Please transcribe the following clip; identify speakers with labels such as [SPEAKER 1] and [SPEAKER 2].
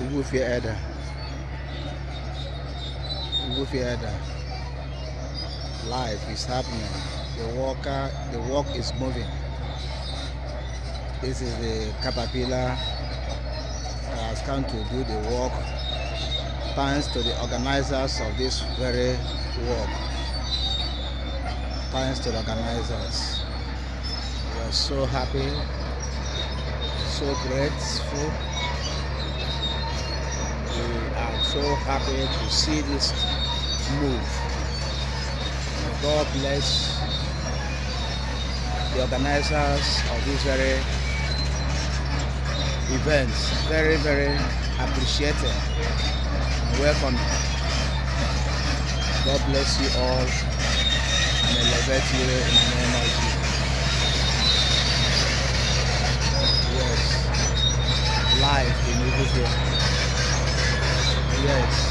[SPEAKER 1] Ugwufie edda. Ugwufie edda. Life is happening. The work is moving. This is the caterpillar that has come to do the work. Thanks to the organizers of this very work. Thanks to the organizers. We are so happy, so grateful. We are so happy to see this move. May God bless the organizers of this very events. Very, very appreciated and welcome. God bless you all and elevate you in the name of Jesus. Yes, life in Ugwufie. Yes.